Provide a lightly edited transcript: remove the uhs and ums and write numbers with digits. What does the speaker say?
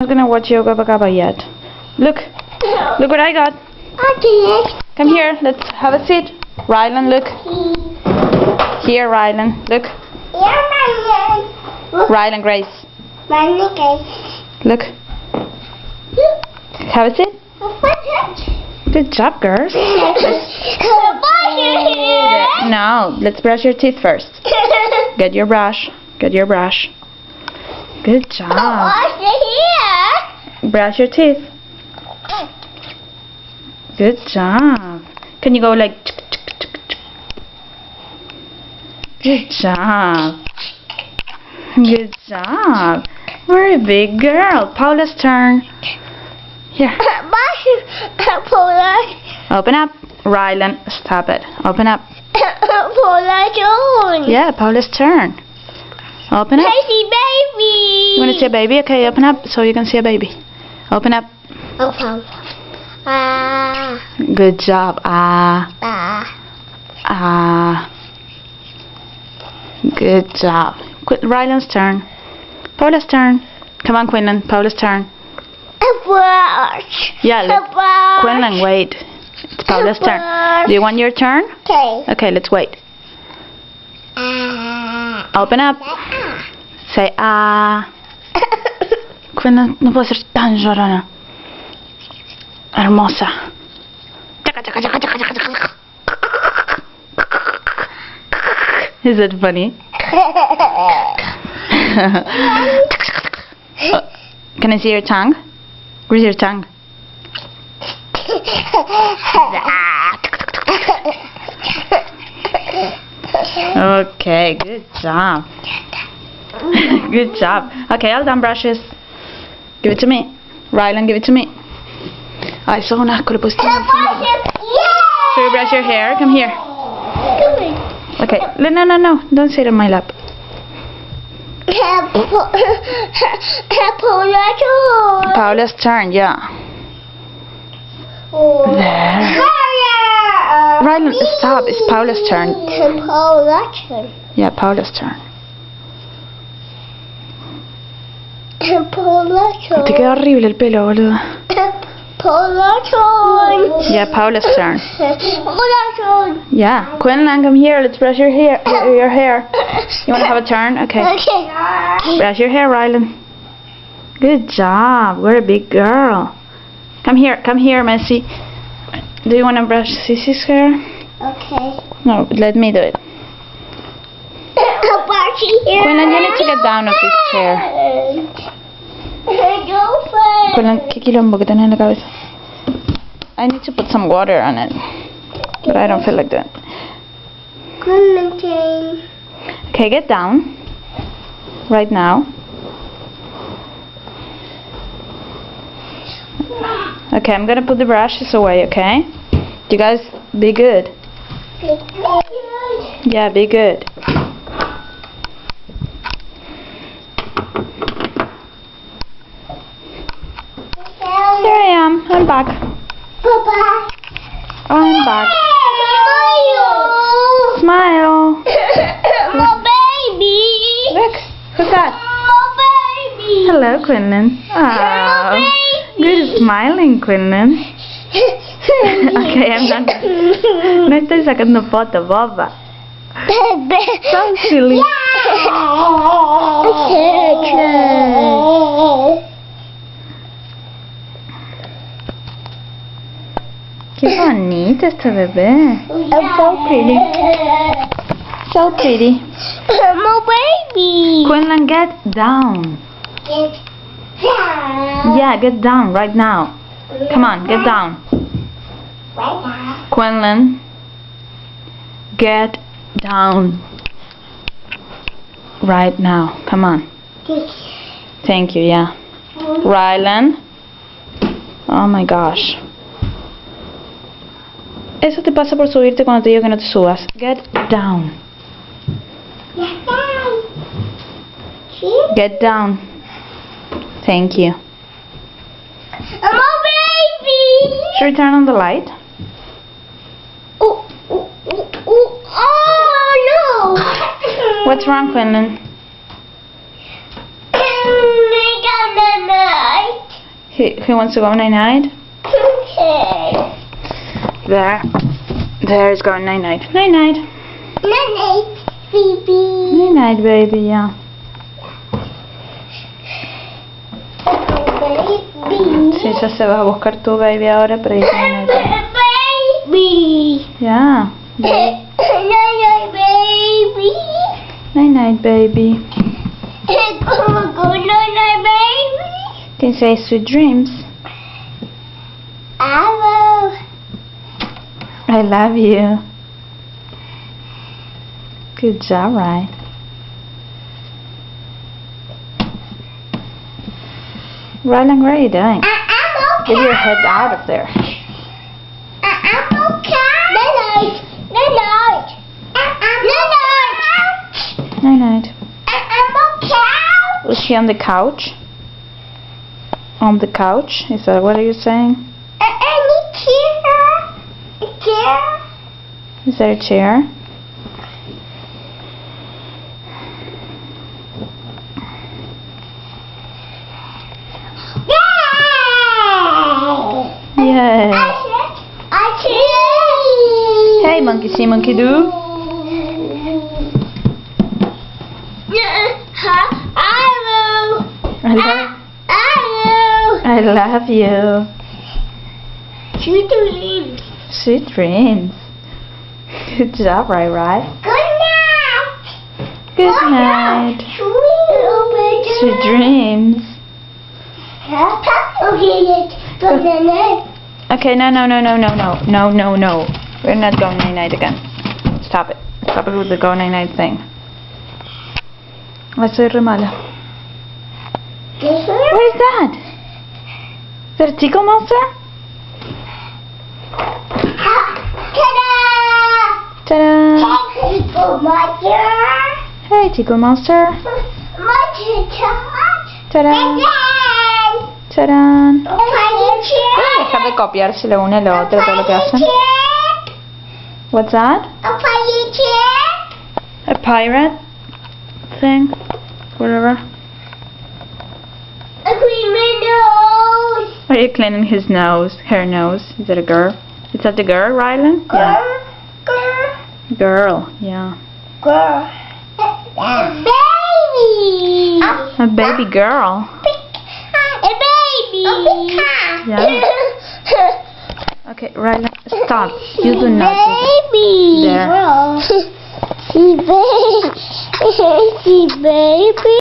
I'm not gonna watch Yoga Bagaba yet. Look what I got. Okay. Come here, let's have a seat. Rylan, look. Here, Rylan, look. Rylan, Grace. Look. Have a seat. Good job, girls. No, let's brush your teeth first. Get your brush. Get your brush. Good job. Brush your teeth. Good job. Can you go like... Good job. Good job. Very big girl. Paula's turn. Here. Open up. Rylan, stop it. Open up. Yeah, Paula's turn. Open up. I see baby. You want to see a baby? Okay, open up so you can see a baby. Open up. Open. Good job. Good job. Rylan's turn. Paula's turn. Come on, Quinlan. Paula's turn. A brush. Yeah, Quinlan, wait. It's Paula's turn. Do you want your turn? Okay. Okay, let's wait. Open up. Say Quinlan, no puedo ser tan llorona. Hermosa. Is it funny? Can I see your tongue? Where's your tongue? Okay, good job. Good job. Okay, all done brushes. Give it to me. Rylan, give it to me. Ay, sos un asco, le pusiste en el fondo. So you brush your hair. Come here. Okay. No. Don't sit on my lap. Paula's turn, yeah. There. Rylan, stop. It's Paula's turn. Yeah, Paula's turn. Te queda horrible el pelo, boludo. Yeah, Paula's turn. Yeah, Quinlan, come here. Let's brush your hair. Your hair. You want to have a turn? Okay. Brush your hair, Rylan. Good job. We're a big girl. Come here, Messi. Do you want to brush Sissy's hair? Okay. No, let me do it. Quinlan, you need to get down off this chair. Quinlan, ¿qué quilombo que tenés en la cabeza? I need to put some water on it, but I don't feel like that. Okay, get down. Right now. Okay, I'm gonna put the brushes away, okay? You guys, be good. Yeah, be good. Here I am. I'm back. I'm back. Smile. Baby. Look, who's that? Baby. Hello, Quinlan. Oh, good smiling, Quinlan. Okay, I'm not. No estoy sacando foto, boba. So silly. Qué bonito este bebé. So pretty. So pretty. My baby. Quinlan, get down. Get down. Yeah, get down right now. Come on, get down. Right now. Quinlan, get down. Right now. Come on. Thank you, yeah. Rylan. Oh my gosh. Eso te pasa por subirte cuando te digo que no te subas. Get down. Get down. Get down. Thank you. My baby. Should we turn on the light? Oh no. What's wrong, Quinlan? I got the knife. Who wants to go night-night? Okay. There. There's going night-night. Night-night. Night, baby. Night-night, baby, yeah. Baby. Sí, ya se va a buscar tu baby ahora, pero dice night-night. Baby. Yeah. Night, baby. Night-night, baby. Night, baby. Can you say sweet dreams? I I love you. Good job, Ryan. Rylan, what are you doing? I'm okay. Get your head out of there. I'm okay. Night. Night-night. I'm okay. Was she on the couch? On the couch? Is that what you're saying? Is there a chair? Yay! Hey, monkey see, monkey do. I love you. Sweet dreams. Good job, Rai. Good night. Sweet dreams. Okay, no. We're not going night-night again. Stop it. Stop it with the go night-night thing. Ay, soy re mala. What is that? Is that a tickle monster? Ta-da! Hey, tickle monster. Ta-da! Ta-da! ¿Pueden dejar de copiarse lo uno a lo otro todo lo que hacen? What's that? A pirate thing? Whatever. Are you cleaning his nose? Her nose? Is that a girl? Is that the girl, Rylan? Yeah. Girl, yeah. Baby. A baby girl. A baby. Yeah. Okay, Rylan, stop. You do not do that. Baby. There. See baby. See baby.